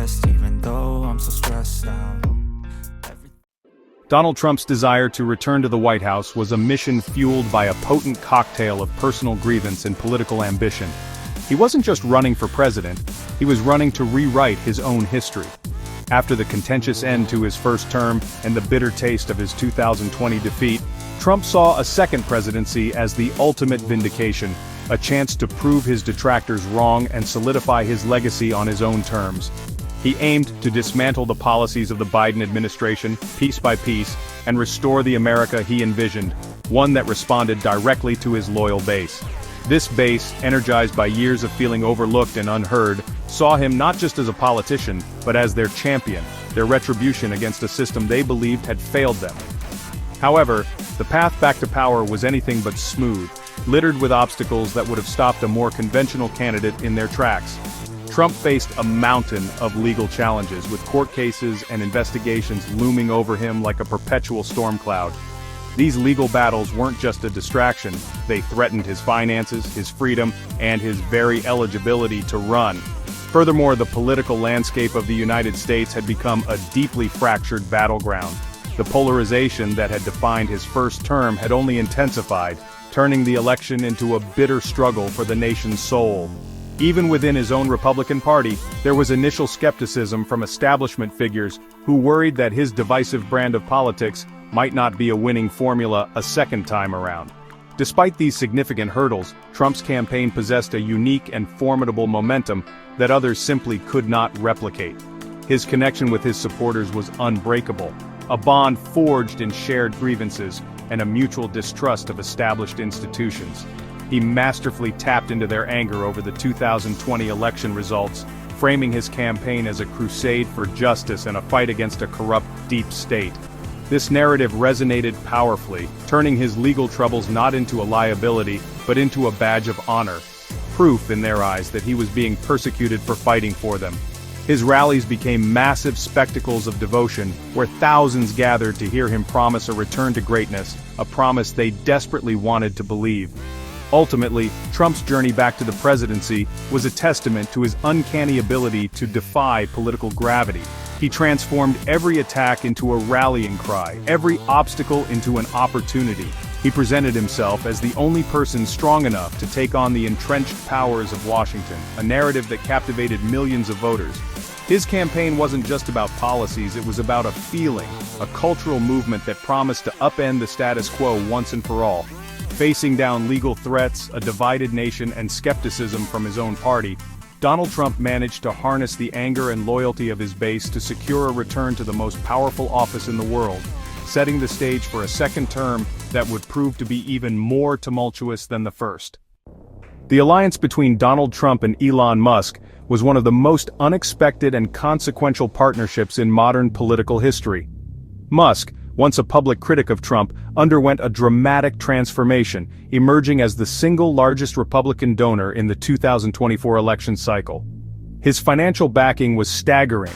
best, even though I'm so stressed out. Donald Trump's desire to return to the White House was a mission fueled by a potent cocktail of personal grievance and political ambition. He wasn't just running for president, he was running to rewrite his own history. After the contentious end to his first term and the bitter taste of his 2020 defeat, Trump saw a second presidency as the ultimate vindication, a chance to prove his detractors wrong and solidify his legacy on his own terms. He aimed to dismantle the policies of the Biden administration, piece by piece, and restore the America he envisioned, one that responded directly to his loyal base. This base, energized by years of feeling overlooked and unheard, saw him not just as a politician, but as their champion, their retribution against a system they believed had failed them. However, the path back to power was anything but smooth, littered with obstacles that would have stopped a more conventional candidate in their tracks. Trump faced a mountain of legal challenges, with court cases and investigations looming over him like a perpetual storm cloud. These legal battles weren't just a distraction, they threatened his finances, his freedom, and his very eligibility to run. Furthermore, the political landscape of the United States had become a deeply fractured battleground. The polarization that had defined his first term had only intensified, turning the election into a bitter struggle for the nation's soul. Even within his own Republican Party, there was initial skepticism from establishment figures who worried that his divisive brand of politics might not be a winning formula a second time around. Despite these significant hurdles, Trump's campaign possessed a unique and formidable momentum that others simply could not replicate. His connection with his supporters was unbreakable, a bond forged in shared grievances and a mutual distrust of established institutions. He masterfully tapped into their anger over the 2020 election results, framing his campaign as a crusade for justice and a fight against a corrupt deep state. This narrative resonated powerfully, turning his legal troubles not into a liability, but into a badge of honor. Proof, in their eyes, that he was being persecuted for fighting for them. His rallies became massive spectacles of devotion, where thousands gathered to hear him promise a return to greatness, a promise they desperately wanted to believe. Ultimately, Trump's journey back to the presidency was a testament to his uncanny ability to defy political gravity. He transformed every attack into a rallying cry, every obstacle into an opportunity. He presented himself as the only person strong enough to take on the entrenched powers of Washington, a narrative that captivated millions of voters. His campaign wasn't just about policies, it was about a feeling, a cultural movement that promised to upend the status quo once and for all. Facing down legal threats, a divided nation, and skepticism from his own party, Donald Trump managed to harness the anger and loyalty of his base to secure a return to the most powerful office in the world, setting the stage for a second term that would prove to be even more tumultuous than the first. The alliance between Donald Trump and Elon Musk was one of the most unexpected and consequential partnerships in modern political history. Musk, once a public critic of Trump, underwent a dramatic transformation, emerging as the single largest Republican donor in the 2024 election cycle. His financial backing was staggering,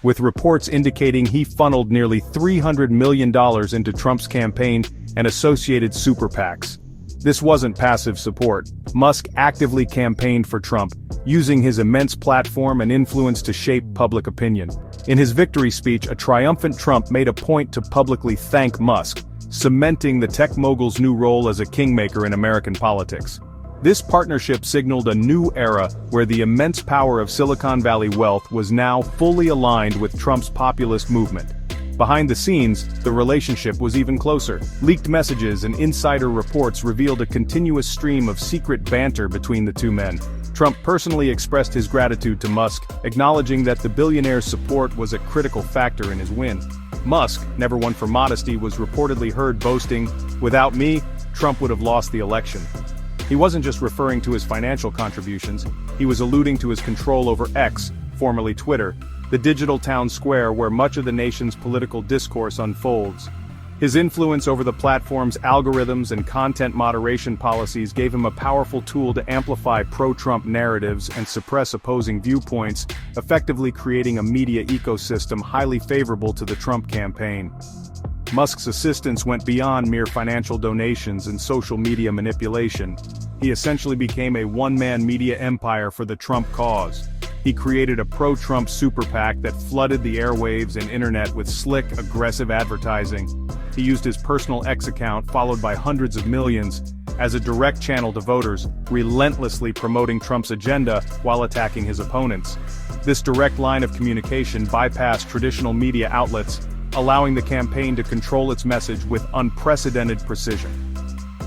with reports indicating he funneled nearly $300 million into Trump's campaign and associated super PACs. This wasn't passive support. Musk actively campaigned for Trump, using his immense platform and influence to shape public opinion. In his victory speech, a triumphant Trump made a point to publicly thank Musk, cementing the tech mogul's new role as a kingmaker in American politics. This partnership signaled a new era where the immense power of Silicon Valley wealth was now fully aligned with Trump's populist movement. Behind the scenes, the relationship was even closer. Leaked messages and insider reports revealed a continuous stream of secret banter between the two men. Trump personally expressed his gratitude to Musk, acknowledging that the billionaire's support was a critical factor in his win. Musk, never one for modesty, was reportedly heard boasting, "Without me, Trump would have lost the election." He wasn't just referring to his financial contributions, he was alluding to his control over X, formerly Twitter, the digital town square where much of the nation's political discourse unfolds. His influence over the platform's algorithms and content moderation policies gave him a powerful tool to amplify pro-Trump narratives and suppress opposing viewpoints, effectively creating a media ecosystem highly favorable to the Trump campaign. Musk's assistance went beyond mere financial donations and social media manipulation. He essentially became a one-man media empire for the Trump cause. He created a pro-Trump super PAC that flooded the airwaves and internet with slick, aggressive advertising. He used his personal X account, followed by hundreds of millions, as a direct channel to voters, relentlessly promoting Trump's agenda while attacking his opponents. This direct line of communication bypassed traditional media outlets, allowing the campaign to control its message with unprecedented precision.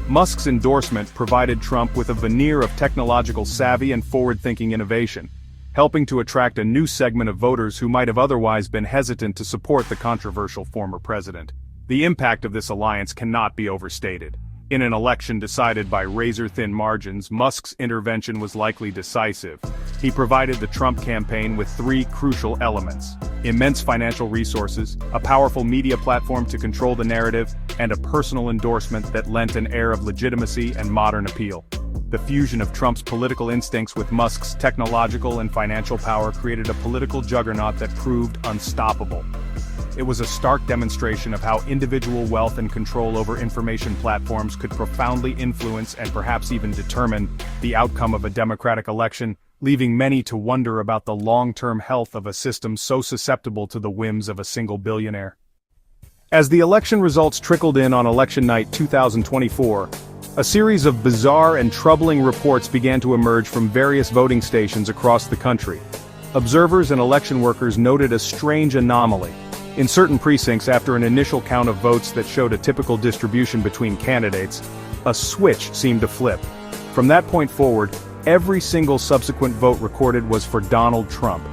Musk's endorsement provided Trump with a veneer of technological savvy and forward-thinking innovation, helping to attract a new segment of voters who might have otherwise been hesitant to support the controversial former president. The impact of this alliance cannot be overstated. In an election decided by razor-thin margins, Musk's intervention was likely decisive. He provided the Trump campaign with three crucial elements: immense financial resources, a powerful media platform to control the narrative, and a personal endorsement that lent an air of legitimacy and modern appeal. The fusion of Trump's political instincts with Musk's technological and financial power created a political juggernaut that proved unstoppable. It was a stark demonstration of how individual wealth and control over information platforms could profoundly influence and perhaps even determine the outcome of a democratic election, leaving many to wonder about the long-term health of a system so susceptible to the whims of a single billionaire. As the election results trickled in on election night 2024, a series of bizarre and troubling reports began to emerge from various voting stations across the country. Observers and election workers noted a strange anomaly. In certain precincts, after an initial count of votes that showed a typical distribution between candidates, a switch seemed to flip. From that point forward, every single subsequent vote recorded was for Donald Trump.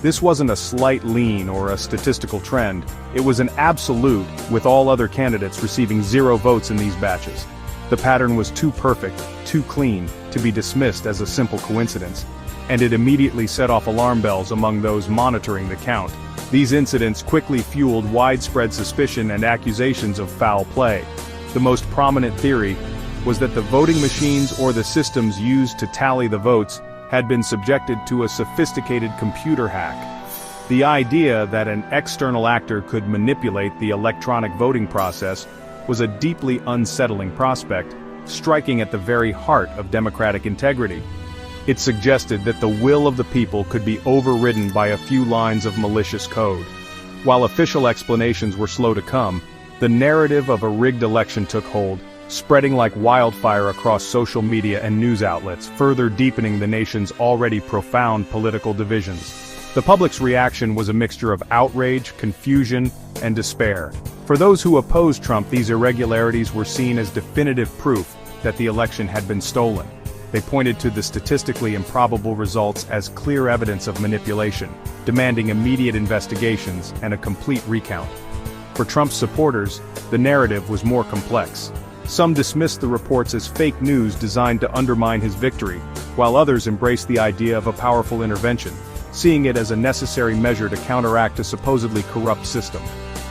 This wasn't a slight lean or a statistical trend, it was an absolute, with all other candidates receiving 0 votes in these batches. The pattern was too perfect, too clean, to be dismissed as a simple coincidence, and it immediately set off alarm bells among those monitoring the count. These incidents quickly fueled widespread suspicion and accusations of foul play. The most prominent theory was that the voting machines or the systems used to tally the votes had been subjected to a sophisticated computer hack. The idea that an external actor could manipulate the electronic voting process was a deeply unsettling prospect, striking at the very heart of democratic integrity. It suggested that the will of the people could be overridden by a few lines of malicious code. While official explanations were slow to come, the narrative of a rigged election took hold, spreading like wildfire across social media and news outlets, further deepening the nation's already profound political divisions. The public's reaction was a mixture of outrage, confusion, and despair. For those who opposed Trump, these irregularities were seen as definitive proof that the election had been stolen. They pointed to the statistically improbable results as clear evidence of manipulation, demanding immediate investigations and a complete recount. For Trump's supporters, the narrative was more complex. Some dismissed the reports as fake news designed to undermine his victory, while others embraced the idea of a powerful intervention, seeing it as a necessary measure to counteract a supposedly corrupt system.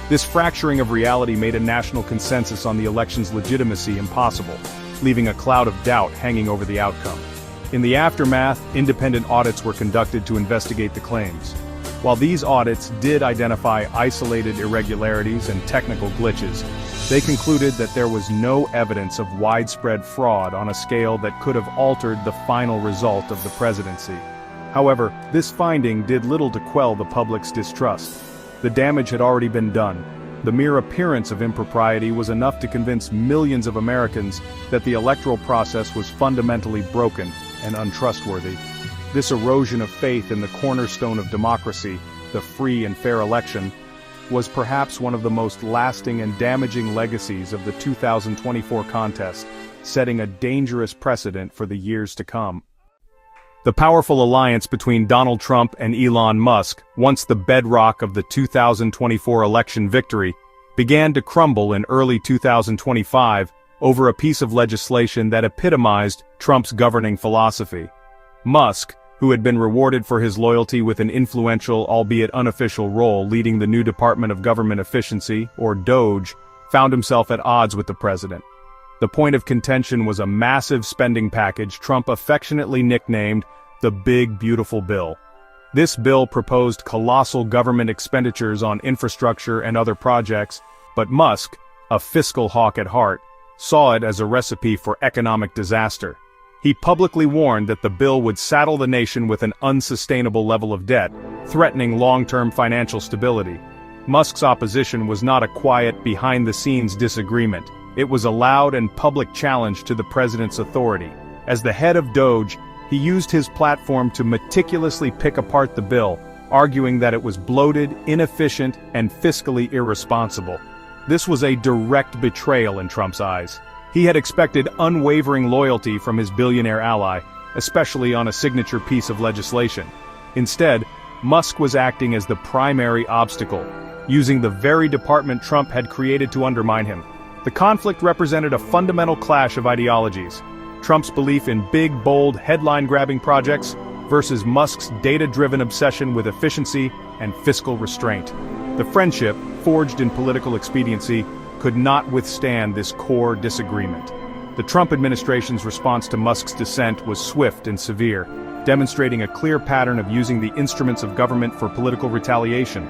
This fracturing of reality made a national consensus on the election's legitimacy impossible, leaving a cloud of doubt hanging over the outcome. In the aftermath, independent audits were conducted to investigate the claims. While these audits did identify isolated irregularities and technical glitches, they concluded that there was no evidence of widespread fraud on a scale that could have altered the final result of the presidency. However, this finding did little to quell the public's distrust. The damage had already been done. The mere appearance of impropriety was enough to convince millions of Americans that the electoral process was fundamentally broken and untrustworthy. This erosion of faith in the cornerstone of democracy, the free and fair election, was perhaps one of the most lasting and damaging legacies of the 2024 contest, setting a dangerous precedent for the years to come. The powerful alliance between Donald Trump and Elon Musk, once the bedrock of the 2024 election victory, began to crumble in early 2025 over a piece of legislation that epitomized Trump's governing philosophy. Musk, who had been rewarded for his loyalty with an influential albeit unofficial role leading the new Department of Government Efficiency, or DOGE, found himself at odds with the president. The point of contention was a massive spending package Trump affectionately nicknamed the Big Beautiful Bill. This bill proposed colossal government expenditures on infrastructure and other projects, but Musk, a fiscal hawk at heart, saw it as a recipe for economic disaster. He publicly warned that the bill would saddle the nation with an unsustainable level of debt, threatening long-term financial stability. Musk's opposition was not a quiet, behind-the-scenes disagreement. It was a loud and public challenge to the president's authority. As the head of Doge, he used his platform to meticulously pick apart the bill, arguing that it was bloated, inefficient, and fiscally irresponsible. This was a direct betrayal in Trump's eyes. He had expected unwavering loyalty from his billionaire ally, especially on a signature piece of legislation. Instead, Musk was acting as the primary obstacle, using the very department Trump had created to undermine him. The conflict represented a fundamental clash of ideologies. Trump's belief in big, bold, headline-grabbing projects versus Musk's data-driven obsession with efficiency and fiscal restraint. The friendship, forged in political expediency, could not withstand this core disagreement. The Trump administration's response to Musk's dissent was swift and severe, demonstrating a clear pattern of using the instruments of government for political retaliation.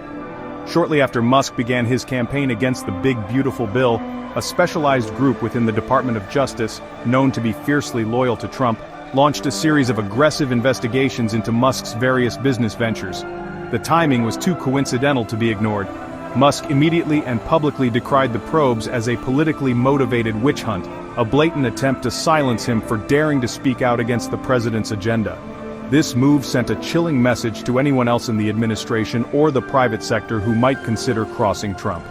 Shortly after Musk began his campaign against the Big Beautiful Bill, a specialized group within the Department of Justice, known to be fiercely loyal to Trump, launched a series of aggressive investigations into Musk's various business ventures. The timing was too coincidental to be ignored. Musk immediately and publicly decried the probes as a politically motivated witch hunt, a blatant attempt to silence him for daring to speak out against the president's agenda. This move sent a chilling message to anyone else in the administration or the private sector who might consider crossing Trump.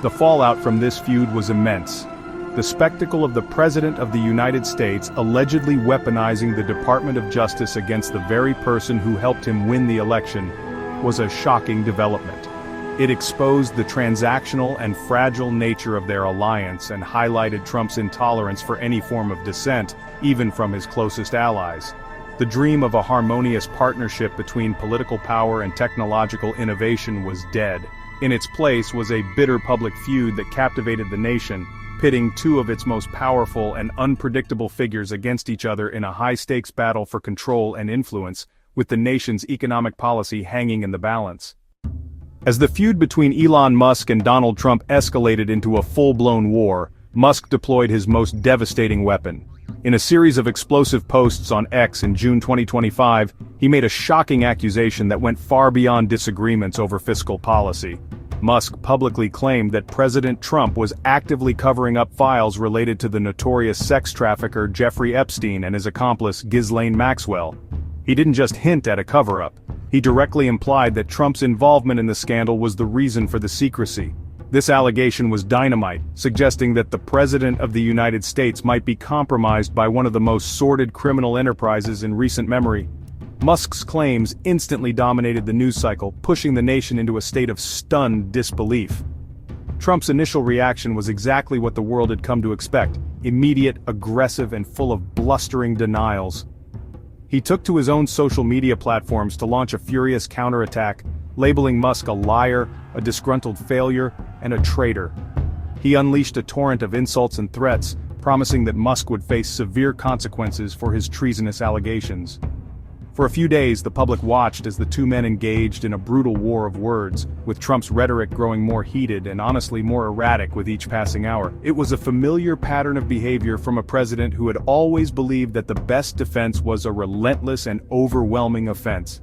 The fallout from this feud was immense. The spectacle of the President of the United States allegedly weaponizing the Department of Justice against the very person who helped him win the election was a shocking development. It exposed the transactional and fragile nature of their alliance and highlighted Trump's intolerance for any form of dissent, even from his closest allies. The dream of a harmonious partnership between political power and technological innovation was dead. In its place was a bitter public feud that captivated the nation, pitting two of its most powerful and unpredictable figures against each other in a high-stakes battle for control and influence, with the nation's economic policy hanging in the balance. As the feud between Elon Musk and Donald Trump escalated into a full-blown war, Musk deployed his most devastating weapon. In a series of explosive posts on X in June 2025, he made a shocking accusation that went far beyond disagreements over fiscal policy. Musk publicly claimed that President Trump was actively covering up files related to the notorious sex trafficker Jeffrey Epstein and his accomplice Ghislaine Maxwell. He didn't just hint at a cover-up. He directly implied that Trump's involvement in the scandal was the reason for the secrecy. This allegation was dynamite, suggesting that the President of the United States might be compromised by one of the most sordid criminal enterprises in recent memory. Musk's claims instantly dominated the news cycle, pushing the nation into a state of stunned disbelief. Trump's initial reaction was exactly what the world had come to expect: immediate, aggressive, and full of blustering denials. He took to his own social media platforms to launch a furious counterattack, labeling Musk a liar, a disgruntled failure, and a traitor. He unleashed a torrent of insults and threats, promising that Musk would face severe consequences for his treasonous allegations. For a few days, the public watched as the two men engaged in a brutal war of words, with Trump's rhetoric growing more heated and honestly more erratic with each passing hour. It was a familiar pattern of behavior from a president who had always believed that the best defense was a relentless and overwhelming offense.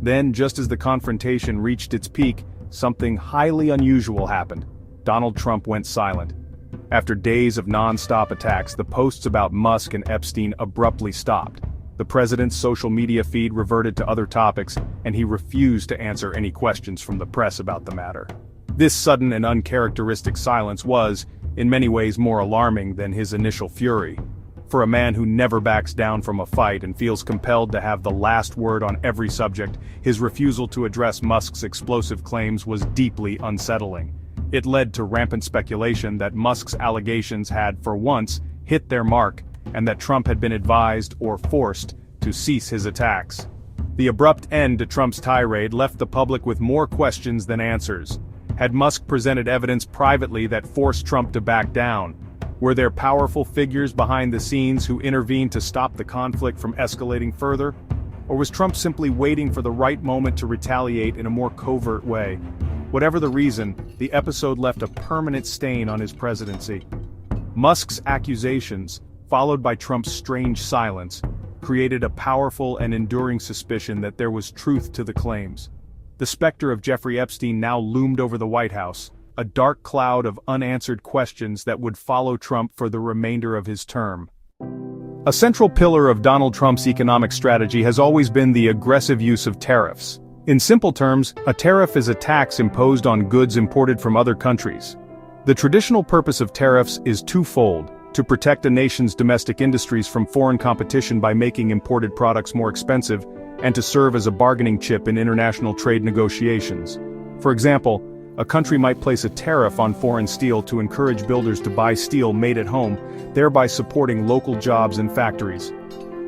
Then, just as the confrontation reached its peak, something highly unusual happened. Donald Trump went silent. After days of non-stop attacks, the posts about Musk and Epstein abruptly stopped. The president's social media feed reverted to other topics, and he refused to answer any questions from the press about the matter. This sudden and uncharacteristic silence was, in many ways, more alarming than his initial fury. For a man who never backs down from a fight and feels compelled to have the last word on every subject, his refusal to address Musk's explosive claims was deeply unsettling. It led to rampant speculation that Musk's allegations had, for once, hit their mark, and that Trump had been advised or forced to cease his attacks. The abrupt end to Trump's tirade left the public with more questions than answers. Had Musk presented evidence privately that forced Trump to back down? Were there powerful figures behind the scenes who intervened to stop the conflict from escalating further? Or was Trump simply waiting for the right moment to retaliate in a more covert way? Whatever the reason, the episode left a permanent stain on his presidency. Musk's accusations, followed by Trump's strange silence, created a powerful and enduring suspicion that there was truth to the claims. The specter of Jeffrey Epstein now loomed over the White House, a dark cloud of unanswered questions that would follow Trump for the remainder of his term. A central pillar of Donald Trump's economic strategy has always been the aggressive use of tariffs. In simple terms, a tariff is a tax imposed on goods imported from other countries. The traditional purpose of tariffs is twofold: to protect a nation's domestic industries from foreign competition by making imported products more expensive, and to serve as a bargaining chip in international trade negotiations. For example, a country might place a tariff on foreign steel to encourage builders to buy steel made at home, thereby supporting local jobs and factories.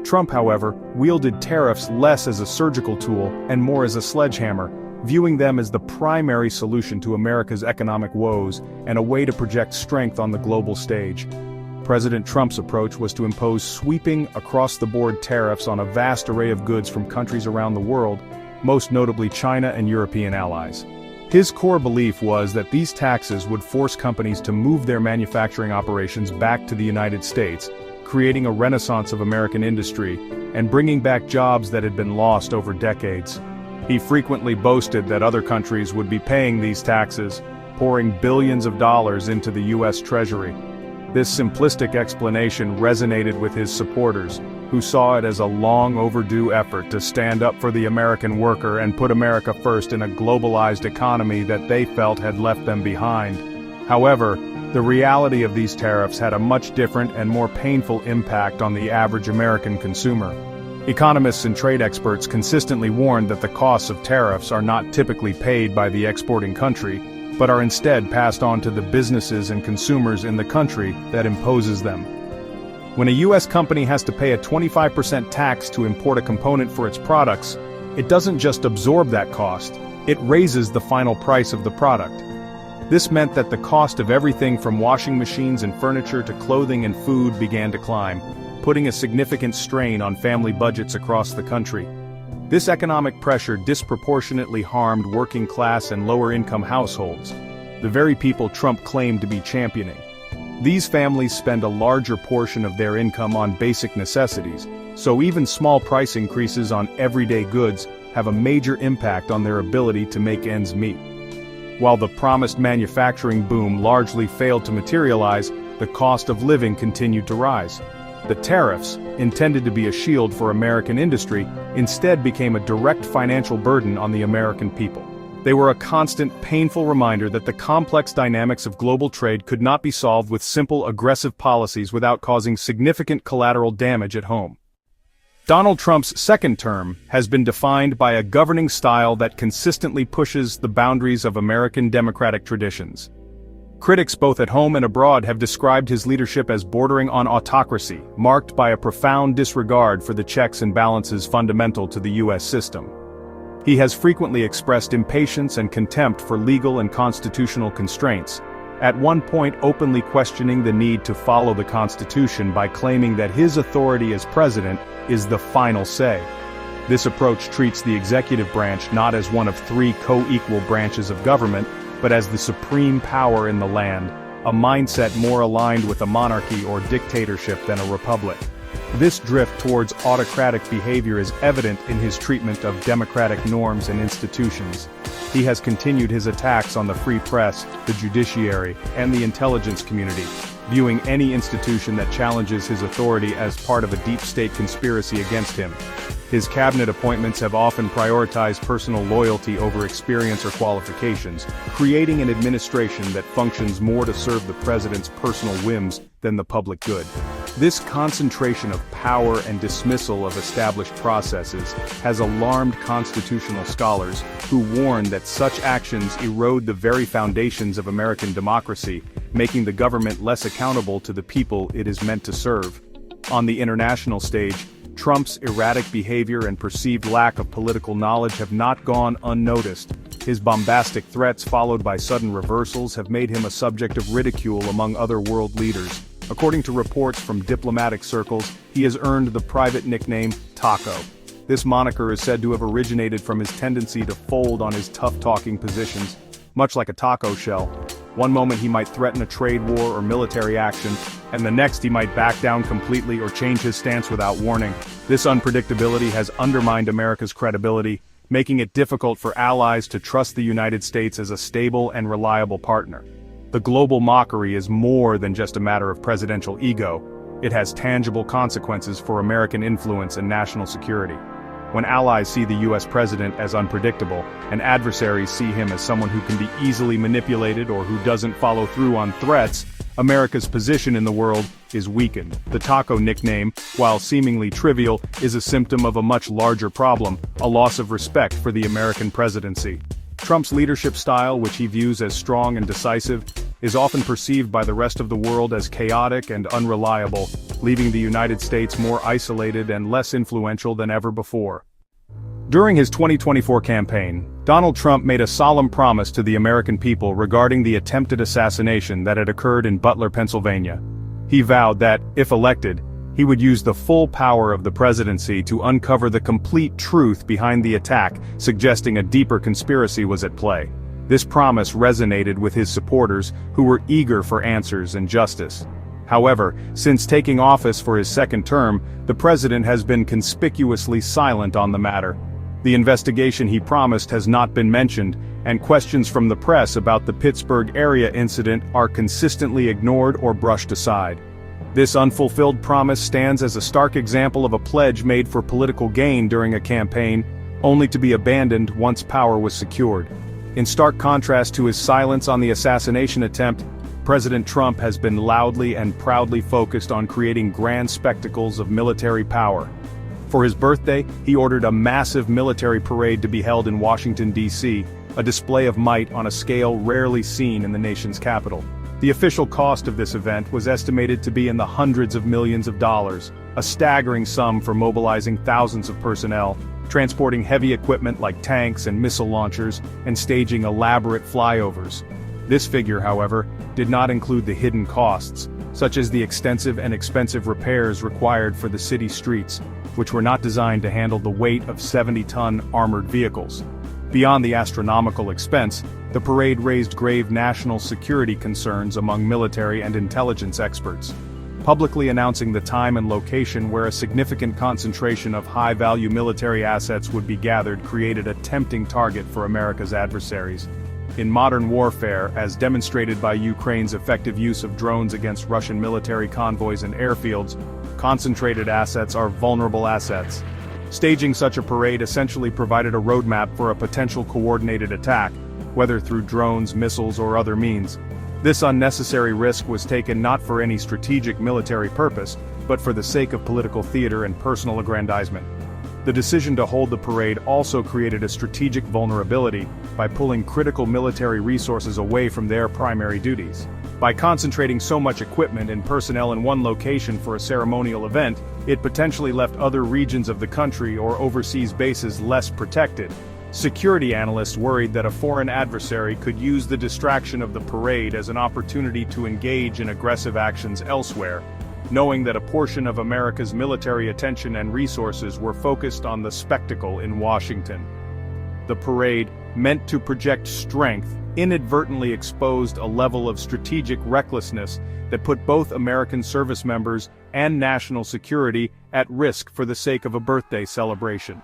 Trump, however, wielded tariffs less as a surgical tool and more as a sledgehammer, viewing them as the primary solution to America's economic woes and a way to project strength on the global stage. President Trump's approach was to impose sweeping, across-the-board tariffs on a vast array of goods from countries around the world, most notably China and European allies. His core belief was that these taxes would force companies to move their manufacturing operations back to the United States, creating a renaissance of American industry, and bringing back jobs that had been lost over decades. He frequently boasted that other countries would be paying these taxes, pouring billions of dollars into the U.S. Treasury. This simplistic explanation resonated with his supporters, who saw it as a long overdue effort to stand up for the American worker and put America first in a globalized economy that they felt had left them behind. However, the reality of these tariffs had a much different and more painful impact on the average American consumer. Economists and trade experts consistently warned that the costs of tariffs are not typically paid by the exporting country, but are instead passed on to the businesses and consumers in the country that imposes them. When a U.S. company has to pay a 25% tax to import a component for its products, it doesn't just absorb that cost, it raises the final price of the product. This meant that the cost of everything from washing machines and furniture to clothing and food began to climb, putting a significant strain on family budgets across the country. This economic pressure disproportionately harmed working-class and lower-income households, the very people Trump claimed to be championing. These families spend a larger portion of their income on basic necessities, so even small price increases on everyday goods have a major impact on their ability to make ends meet. While the promised manufacturing boom largely failed to materialize, the cost of living continued to rise. The tariffs, intended to be a shield for American industry, instead became a direct financial burden on the American people. They were a constant, painful reminder that the complex dynamics of global trade could not be solved with simple, aggressive policies without causing significant collateral damage at home. Donald Trump's second term has been defined by a governing style that consistently pushes the boundaries of American democratic traditions. Critics both at home and abroad have described his leadership as bordering on autocracy, marked by a profound disregard for the checks and balances fundamental to the U.S. system. He has frequently expressed impatience and contempt for legal and constitutional constraints, at one point openly questioning the need to follow the Constitution by claiming that his authority as president is the final say. This approach treats the executive branch not as one of three co-equal branches of government, but as the supreme power in the land, a mindset more aligned with a monarchy or dictatorship than a republic. This drift towards autocratic behavior is evident in his treatment of democratic norms and institutions. He has continued his attacks on the free press, the judiciary, and the intelligence community, viewing any institution that challenges his authority as part of a deep state conspiracy against him. His cabinet appointments have often prioritized personal loyalty over experience or qualifications, creating an administration that functions more to serve the president's personal whims than the public good. This concentration of power and dismissal of established processes has alarmed constitutional scholars who warn that such actions erode the very foundations of American democracy, making the government less accountable to the people it is meant to serve. On the international stage, Trump's erratic behavior and perceived lack of political knowledge have not gone unnoticed. His bombastic threats followed by sudden reversals have made him a subject of ridicule among other world leaders. According to reports from diplomatic circles, he has earned the private nickname Taco. This moniker is said to have originated from his tendency to fold on his tough-talking positions, much like a taco shell. One moment he might threaten a trade war or military action, and the next he might back down completely or change his stance without warning. This unpredictability has undermined America's credibility, making it difficult for allies to trust the United States as a stable and reliable partner. The global mockery is more than just a matter of presidential ego. It has tangible consequences for American influence and national security. When allies see the US president as unpredictable, and adversaries see him as someone who can be easily manipulated or who doesn't follow through on threats, America's position in the world is weakened. The taco nickname, while seemingly trivial, is a symptom of a much larger problem, a loss of respect for the American presidency. Trump's leadership style, which he views as strong and decisive, is often perceived by the rest of the world as chaotic and unreliable, leaving the United States more isolated and less influential than ever before. During his 2024 campaign, Donald Trump made a solemn promise to the American people regarding the attempted assassination that had occurred in Butler, Pennsylvania. He vowed that, if elected, he would use the full power of the presidency to uncover the complete truth behind the attack, suggesting a deeper conspiracy was at play. This promise resonated with his supporters, who were eager for answers and justice. However, since taking office for his second term, the president has been conspicuously silent on the matter. The investigation he promised has not been mentioned, and questions from the press about the Pittsburgh area incident are consistently ignored or brushed aside. This unfulfilled promise stands as a stark example of a pledge made for political gain during a campaign, only to be abandoned once power was secured. In stark contrast to his silence on the assassination attempt, President Trump has been loudly and proudly focused on creating grand spectacles of military power. For his birthday, he ordered a massive military parade to be held in Washington, D.C., a display of might on a scale rarely seen in the nation's capital. The official cost of this event was estimated to be in the hundreds of millions of dollars, a staggering sum for mobilizing thousands of personnel, transporting heavy equipment like tanks and missile launchers, and staging elaborate flyovers. This figure, however, did not include the hidden costs, such as the extensive and expensive repairs required for the city streets, which were not designed to handle the weight of 70-ton armored vehicles. Beyond the astronomical expense, the parade raised grave national security concerns among military and intelligence experts. Publicly announcing the time and location where a significant concentration of high-value military assets would be gathered created a tempting target for America's adversaries. In modern warfare, as demonstrated by Ukraine's effective use of drones against Russian military convoys and airfields, concentrated assets are vulnerable assets. Staging such a parade essentially provided a roadmap for a potential coordinated attack, whether through drones, missiles, or other means. This unnecessary risk was taken not for any strategic military purpose, but for the sake of political theater and personal aggrandizement. The decision to hold the parade also created a strategic vulnerability by pulling critical military resources away from their primary duties. By concentrating so much equipment and personnel in one location for a ceremonial event, it potentially left other regions of the country or overseas bases less protected. Security analysts worried that a foreign adversary could use the distraction of the parade as an opportunity to engage in aggressive actions elsewhere, knowing that a portion of America's military attention and resources were focused on the spectacle in Washington. The parade, meant to project strength, inadvertently exposed a level of strategic recklessness that put both American service members and national security at risk for the sake of a birthday celebration.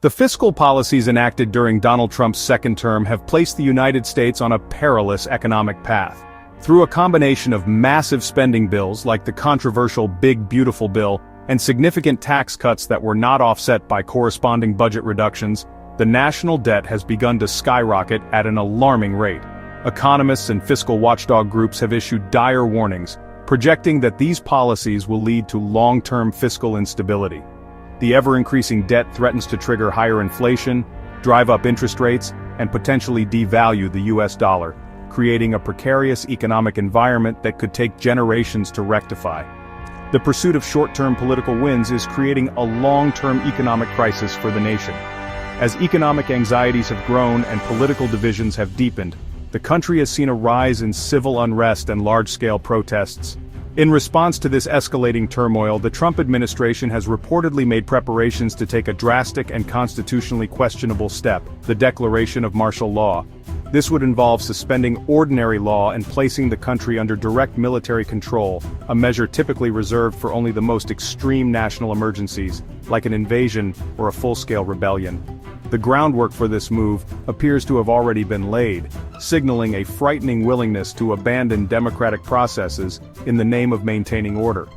The fiscal policies enacted during Donald Trump's second term have placed the United States on a perilous economic path. Through a combination of massive spending bills like the controversial Big Beautiful Bill and significant tax cuts that were not offset by corresponding budget reductions, the national debt has begun to skyrocket at an alarming rate. Economists and fiscal watchdog groups have issued dire warnings, projecting that these policies will lead to long-term fiscal instability. The ever-increasing debt threatens to trigger higher inflation, drive up interest rates, and potentially devalue the US dollar, creating a precarious economic environment that could take generations to rectify. The pursuit of short-term political wins is creating a long-term economic crisis for the nation. As economic anxieties have grown and political divisions have deepened, the country has seen a rise in civil unrest and large-scale protests. In response to this escalating turmoil, the Trump administration has reportedly made preparations to take a drastic and constitutionally questionable step, the declaration of martial law. This would involve suspending ordinary law and placing the country under direct military control, a measure typically reserved for only the most extreme national emergencies, like an invasion or a full-scale rebellion. The groundwork for this move appears to have already been laid, signaling a frightening willingness to abandon democratic processes in the name of maintaining order.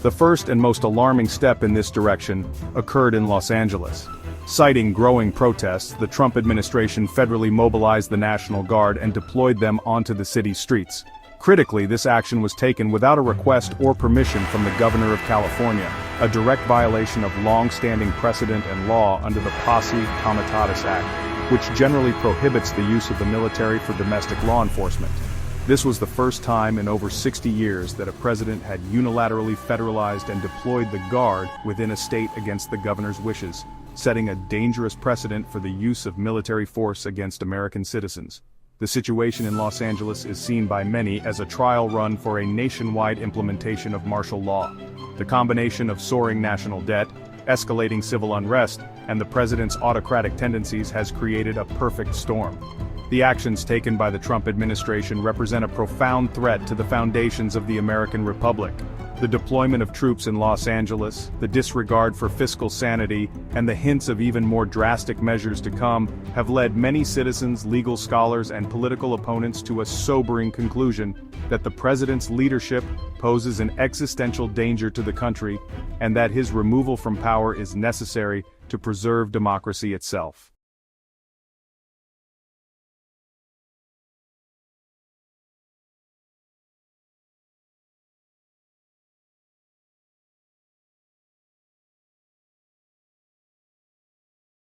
The first and most alarming step in this direction occurred in Los Angeles. Citing growing protests, the Trump administration federally mobilized the National Guard and deployed them onto the city's streets. Critically, this action was taken without a request or permission from the governor of California, a direct violation of long-standing precedent and law under the Posse Comitatus Act, which generally prohibits the use of the military for domestic law enforcement. This was the first time in over 60 years that a president had unilaterally federalized and deployed the Guard within a state against the governor's wishes, setting a dangerous precedent for the use of military force against American citizens. The situation in Los Angeles is seen by many as a trial run for a nationwide implementation of martial law. The combination of soaring national debt, escalating civil unrest, and the president's autocratic tendencies has created a perfect storm. The actions taken by the Trump administration represent a profound threat to the foundations of the American Republic. The deployment of troops in Los Angeles, the disregard for fiscal sanity, and the hints of even more drastic measures to come have led many citizens, legal scholars, and political opponents to a sobering conclusion that the president's leadership poses an existential danger to the country, and that his removal from power is necessary to preserve democracy itself.